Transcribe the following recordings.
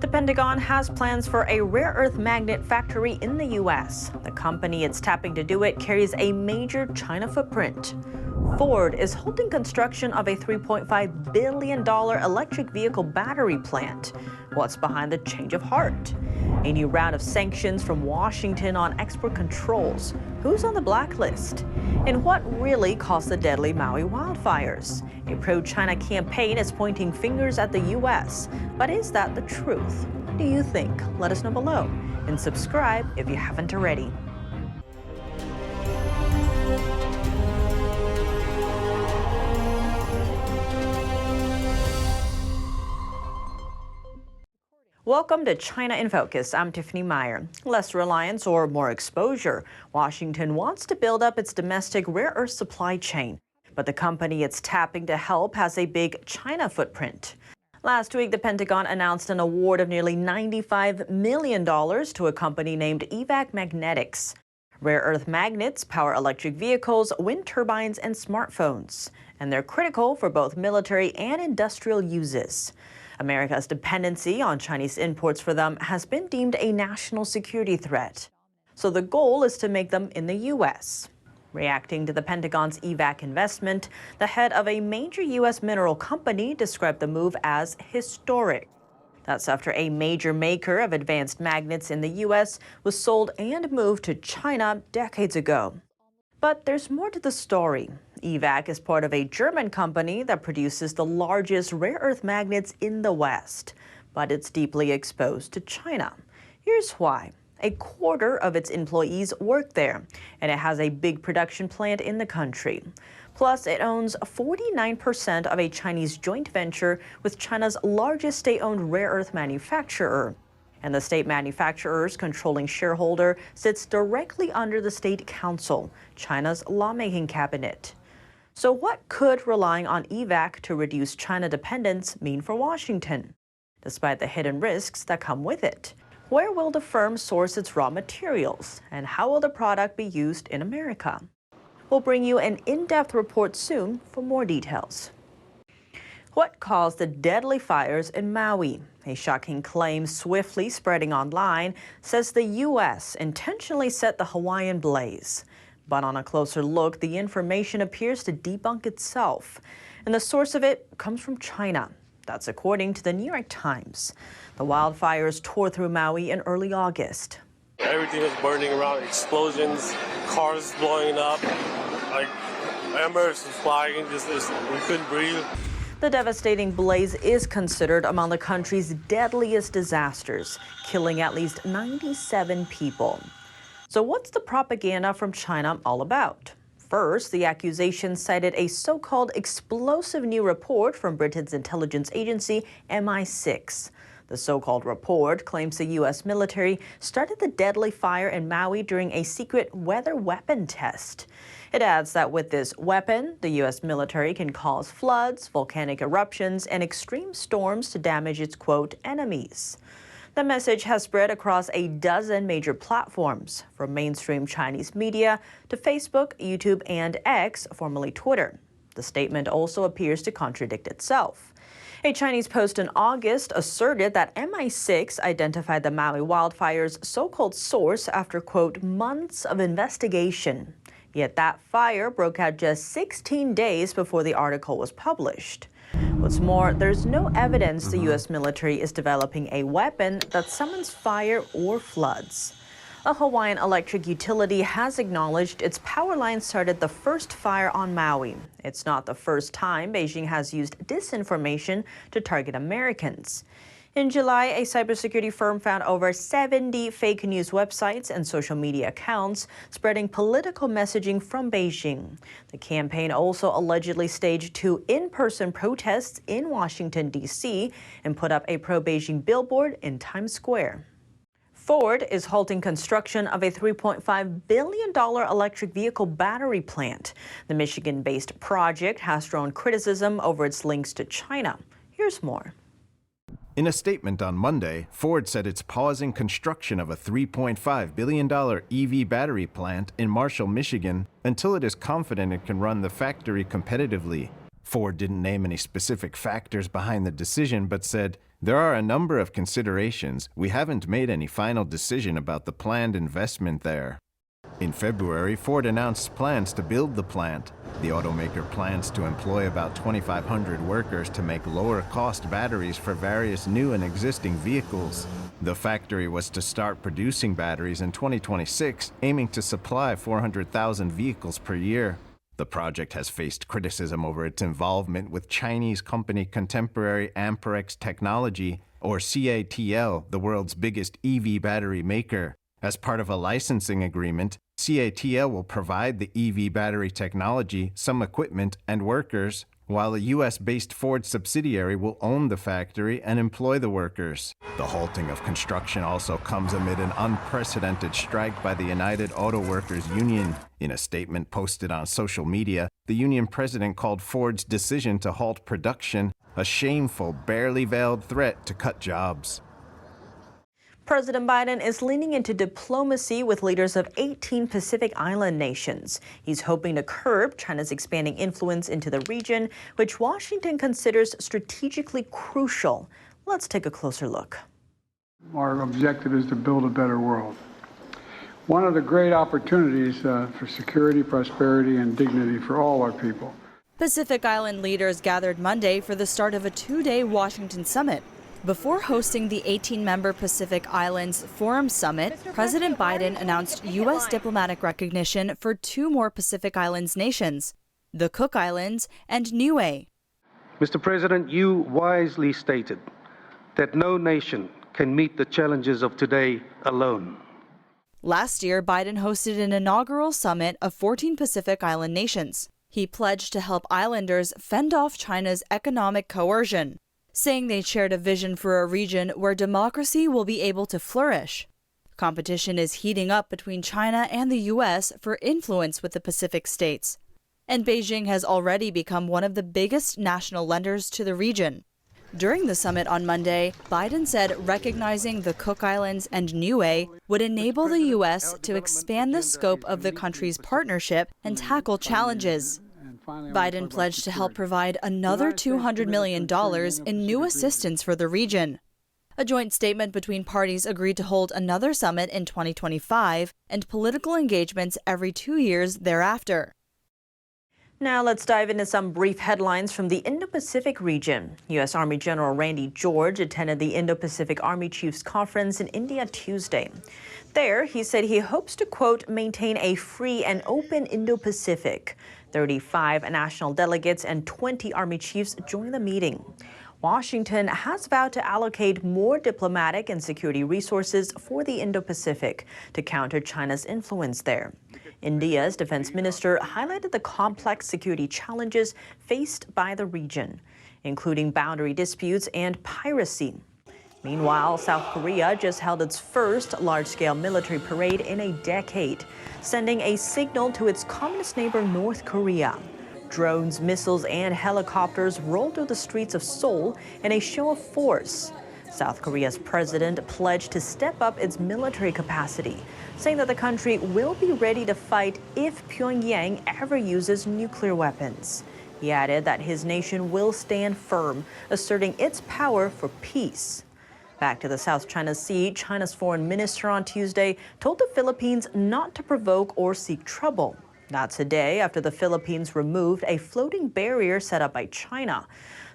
The Pentagon has plans for a rare earth magnet factory in the U.S. The company it's tapping to do it carries a major China footprint. Ford is halting construction of a $3.5 billion electric vehicle battery plant. What's behind the change of heart? A new round of sanctions from Washington on export controls. Who's on the blacklist? And what really caused the deadly Maui wildfires? A pro-China campaign is pointing fingers at the U.S. But is that the truth? What do you think? Let us know below. And subscribe if you haven't already. Welcome to China in Focus. I'm Tiffany Meyer. Less reliance or more exposure. Washington wants to build up its domestic rare earth supply chain. But the company it's tapping to help has a big China footprint. Last week, the Pentagon announced an award of nearly $95 million to a company named EVAC Magnetics. Rare earth magnets power electric vehicles, wind turbines, and smartphones. And they're critical for both military and industrial uses. America's dependency on Chinese imports for them has been deemed a national security threat. So the goal is to make them in the U.S. Reacting to the Pentagon's EVAC investment, the head of a major U.S. mineral company described the move as historic. That's after a major maker of advanced magnets in the U.S. was sold and moved to China decades ago. But there's more to the story. EVAC is part of a German company that produces the largest rare earth magnets in the West. But it's deeply exposed to China. Here's why. A quarter of its employees work there, and it has a big production plant in the country. Plus, it owns 49% of a Chinese joint venture with China's largest state-owned rare earth manufacturer. And the state manufacturer's controlling shareholder sits directly under the State Council, China's lawmaking cabinet. So what could relying on EVAC to reduce China dependence mean for Washington? Despite the hidden risks that come with it, where will the firm source its raw materials, and how will the product be used in America? We'll bring you an in-depth report soon for more details. What caused the deadly fires in Maui? A shocking claim swiftly spreading online says the U.S. intentionally set the Hawaiian blaze. But on a closer look, the information appears to debunk itself. And the source of it comes from China. That's according to the New York Times. The wildfires tore through Maui in early August. Everything was burning around, explosions, cars blowing up, like embers flying, we couldn't breathe. The devastating blaze is considered among the country's deadliest disasters, killing at least 97 people. So what's the propaganda from China all about? First, the accusation cited a so-called explosive new report from Britain's intelligence agency, MI6. The so-called report claims the U.S. military started the deadly fire in Maui during a secret weather weapon test. It adds that with this weapon, the U.S. military can cause floods, volcanic eruptions, and extreme storms to damage its, quote, enemies. The message has spread across a dozen major platforms, from mainstream Chinese media to Facebook, YouTube, and X, formerly Twitter. The statement also appears to contradict itself. A Chinese post in August asserted that MI6 identified the Maui wildfires' so-called source after, quote, months of investigation. Yet that fire broke out just 16 days before the article was published. What's more, there's no evidence the U.S. military is developing a weapon that summons fire or floods. A Hawaiian electric utility has acknowledged its power line started the first fire on Maui. It's not the first time Beijing has used disinformation to target Americans. In July, a cybersecurity firm found over 70 fake news websites and social media accounts spreading political messaging from Beijing. The campaign also allegedly staged 2 in-person protests in Washington, D.C. and put up a pro-Beijing billboard in Times Square. Ford is halting construction of a $3.5 billion electric vehicle battery plant. The Michigan-based project has drawn criticism over its links to China. Here's more. In a statement on Monday, Ford said it's pausing construction of a $3.5 billion EV battery plant in Marshall, Michigan, until it is confident it can run the factory competitively. Ford didn't name any specific factors behind the decision, but said There are a number of considerations. We haven't made any final decision about the planned investment there. In February, Ford announced plans to build the plant. The automaker plans to employ about 2,500 workers to make lower-cost batteries for various new and existing vehicles. The factory was to start producing batteries in 2026, aiming to supply 400,000 vehicles per year. The project has faced criticism over its involvement with Chinese company Contemporary Amperex Technology, or CATL, the world's biggest EV battery maker. As part of a licensing agreement, CATL will provide the EV battery technology, some equipment, and workers, while a U.S.-based Ford subsidiary will own the factory and employ the workers. The halting of construction also comes amid an unprecedented strike by the United Auto Workers Union. In a statement posted on social media, the union president called Ford's decision to halt production a shameful, barely veiled threat to cut jobs. President Biden is leaning into diplomacy with leaders of 18 Pacific Island nations. He's hoping to curb China's expanding influence into the region, which Washington considers strategically crucial. Let's take a closer look. Our objective is to build a better world. One of the great opportunities for security, prosperity, and dignity for all our people. Pacific Island leaders gathered Monday for the start of a two-day Washington summit. Before hosting the 18-member Pacific Islands Forum Summit, President Biden announced U.S. diplomatic recognition for two more Pacific Islands nations, the Cook Islands and Niue. Mr. President, you wisely stated that no nation can meet the challenges of today alone. Last year, Biden hosted an inaugural summit of 14 Pacific Island nations. He pledged to help islanders fend off China's economic coercion, saying they shared a vision for a region where democracy will be able to flourish. Competition is heating up between China and the U.S. for influence with the Pacific states, and Beijing has already become one of the biggest national lenders to the region. During the summit on Monday, Biden said recognizing the Cook Islands and Niue would enable the U.S. to expand the scope of the country's partnership and tackle challenges. Biden pledged to help provide another $200 million in new assistance for the region. A joint statement between parties agreed to hold another summit in 2025 and political engagements every 2 years thereafter. Now let's dive into some brief headlines from the Indo-Pacific region. U.S. Army General Randy George attended the Indo-Pacific Army Chiefs Conference in India Tuesday. There, he said he hopes to, quote, maintain a free and open Indo-Pacific. 35 national delegates and 20 Army chiefs joined the meeting. Washington has vowed to allocate more diplomatic and security resources for the Indo-Pacific to counter China's influence there. India's defense minister highlighted the complex security challenges faced by the region, including boundary disputes and piracy. Meanwhile, South Korea just held its first large-scale military parade in a decade, sending a signal to its communist neighbor North Korea. Drones, missiles, and helicopters rolled through the streets of Seoul in a show of force. South Korea's president pledged to step up its military capacity, saying that the country will be ready to fight if Pyongyang ever uses nuclear weapons. He added that his nation will stand firm, asserting its power for peace. Back to the South China Sea, China's foreign minister on Tuesday told the Philippines not to provoke or seek trouble. That's a day after the Philippines removed a floating barrier set up by China.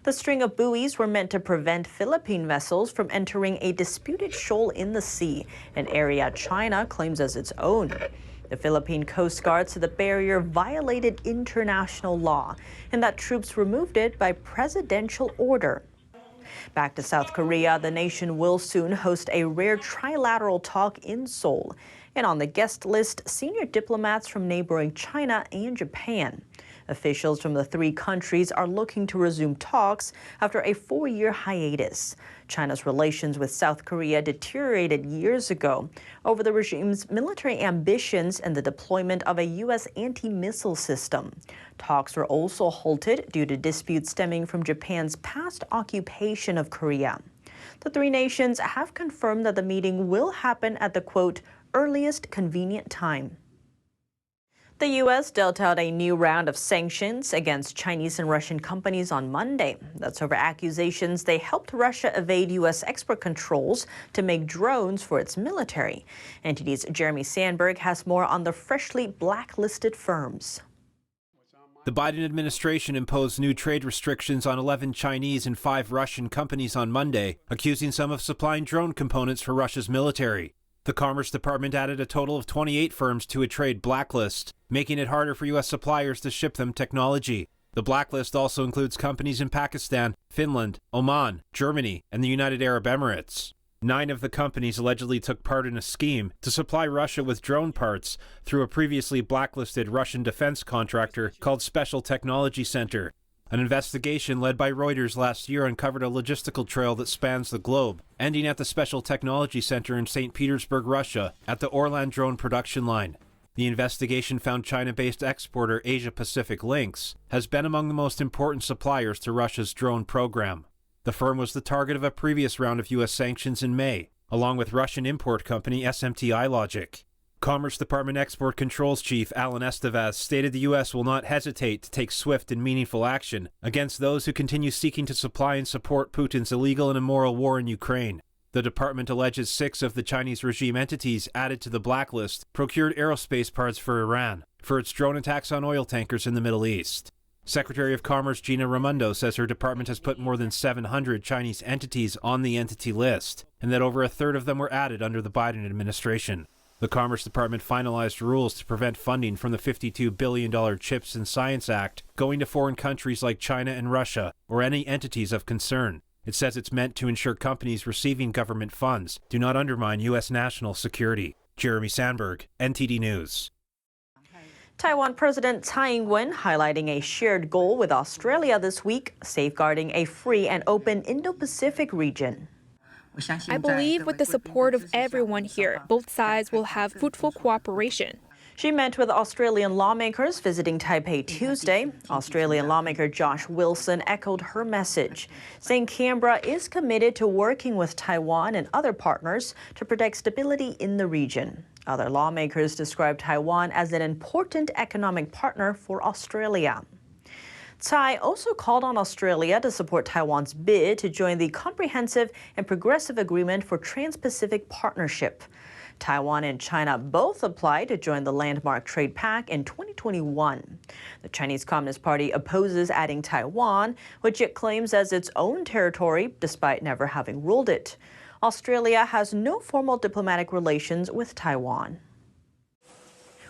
The string of buoys were meant to prevent Philippine vessels from entering a disputed shoal in the sea, an area China claims as its own. The Philippine Coast Guard said the barrier violated international law and that troops removed it by presidential order. Back to South Korea, the nation will soon host a rare trilateral talk in Seoul. And on the guest list, senior diplomats from neighboring China and Japan. Officials from the three countries are looking to resume talks after a 4-year hiatus. China's relations with South Korea deteriorated years ago over the regime's military ambitions and the deployment of a U.S. anti-missile system. Talks were also halted due to disputes stemming from Japan's past occupation of Korea. The three nations have confirmed that the meeting will happen at the, quote, earliest convenient time. The U.S. dealt out a new round of sanctions against Chinese and Russian companies on Monday. That's over accusations they helped Russia evade U.S. export controls to make drones for its military. NTD's Jeremy Sandberg has more on the freshly blacklisted firms. The Biden administration imposed new trade restrictions on 11 Chinese and 5 Russian companies on Monday, accusing some of supplying drone components for Russia's military. The Commerce Department added a total of 28 firms to a trade blacklist, making it harder for U.S. suppliers to ship them technology. The blacklist also includes companies in Pakistan, Finland, Oman, Germany, and the United Arab Emirates. 9 of the companies allegedly took part in a scheme to supply Russia with drone parts through a previously blacklisted Russian defense contractor called Special Technology Center. An investigation led by Reuters last year uncovered a logistical trail that spans the globe, ending at the Special Technology Center in St. Petersburg, Russia, at the Orlan drone production line. The investigation found China-based exporter Asia-Pacific Links has been among the most important suppliers to Russia's drone program. The firm was the target of a previous round of U.S. sanctions in May, along with Russian import company SMT Logic. Commerce Department Export Controls Chief Alan Estevez stated the U.S. will not hesitate to take swift and meaningful action against those who continue seeking to supply and support Putin's illegal and immoral war in Ukraine. The department alleges 6 of the Chinese regime entities added to the blacklist procured aerospace parts for Iran for its drone attacks on oil tankers in the Middle East. Secretary of Commerce Gina Raimondo says her department has put more than 700 Chinese entities on the entity list, and that over a third of them were added under the Biden administration. The Commerce Department finalized rules to prevent funding from the $52 billion CHIPS and Science Act going to foreign countries like China and Russia, or any entities of concern. It says it's meant to ensure companies receiving government funds do not undermine U.S. national security. Jeremy Sandberg, NTD News. Taiwan President Tsai Ing-wen highlighting a shared goal with Australia this week, safeguarding a free and open Indo-Pacific region. I believe with the support of everyone here, both sides will have fruitful cooperation. She met with Australian lawmakers visiting Taipei Tuesday. Australian lawmaker Josh Wilson echoed her message, saying Canberra is committed to working with Taiwan and other partners to protect stability in the region. Other lawmakers described Taiwan as an important economic partner for Australia. Tsai also called on Australia to support Taiwan's bid to join the Comprehensive and Progressive Agreement for Trans-Pacific Partnership. Taiwan and China both applied to join the landmark trade pact in 2021. The Chinese Communist Party opposes adding Taiwan, which it claims as its own territory despite never having ruled it. Australia has no formal diplomatic relations with Taiwan.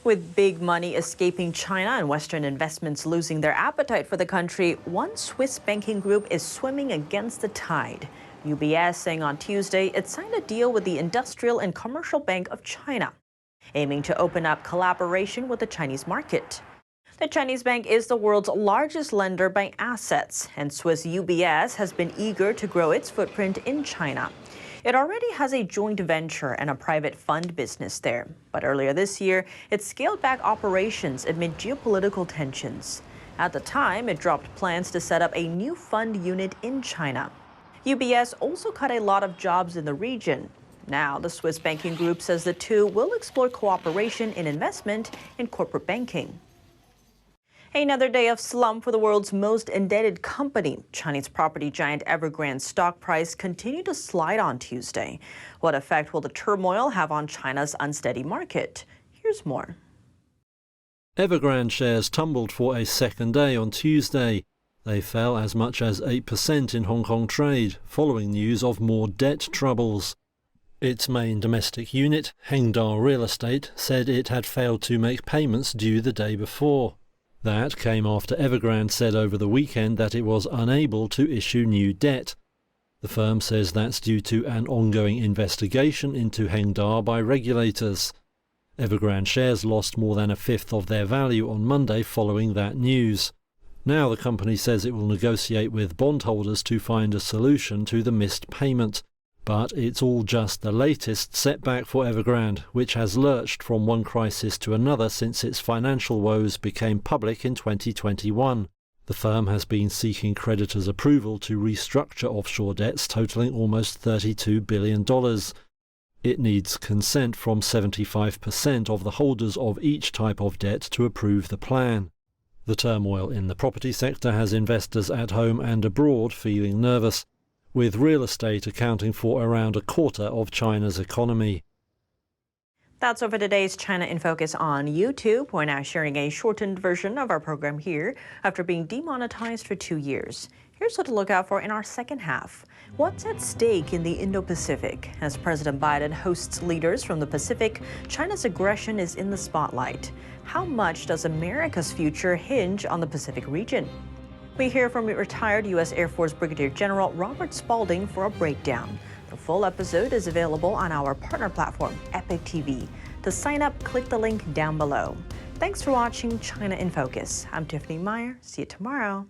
With big money escaping China and Western investments losing their appetite for the country, one Swiss banking group is swimming against the tide. UBS saying on Tuesday it signed a deal with the Industrial and Commercial Bank of China, aiming to open up collaboration with the Chinese market. The Chinese bank is the world's largest lender by assets, and Swiss UBS has been eager to grow its footprint in China. It already has a joint venture and a private fund business there, but earlier this year, it scaled back operations amid geopolitical tensions. At the time, it dropped plans to set up a new fund unit in China. UBS also cut a lot of jobs in the region. Now, the Swiss banking group says the two will explore cooperation in investment and corporate banking. Another day of slump for the world's most indebted company. Chinese property giant Evergrande's stock price continued to slide on Tuesday. What effect will the turmoil have on China's unsteady market? Here's more. Evergrande shares tumbled for a second day on Tuesday. They fell as much as 8% in Hong Kong trade, following news of more debt troubles. Its main domestic unit, Hengda Real Estate, said it had failed to make payments due the day before. That came after Evergrande said over the weekend that it was unable to issue new debt. The firm says that's due to an ongoing investigation into Hengda by regulators. Evergrande shares lost more than a fifth of their value on Monday following that news. Now the company says it will negotiate with bondholders to find a solution to the missed payment. But it's all just the latest setback for Evergrande, which has lurched from one crisis to another since its financial woes became public in 2021. The firm has been seeking creditors' approval to restructure offshore debts totaling almost $32 billion. It needs consent from 75% of the holders of each type of debt to approve the plan. The turmoil in the property sector has investors at home and abroad feeling nervous, with real estate accounting for around a quarter of China's economy. That's all for today's China in Focus on YouTube. We're now sharing a shortened version of our program here after being demonetized for 2 years. Here's what to look out for in our second half. What's at stake in the Indo-Pacific? As President Biden hosts leaders from the Pacific, China's aggression is in the spotlight. How much does America's future hinge on the Pacific region? We hear from retired U.S. Air Force Brigadier General Robert Spalding for a breakdown. The full episode is available on our partner platform, Epic TV. To sign up, click the link down below. Thanks for watching China in Focus. I'm Tiffany Meyer. See you tomorrow.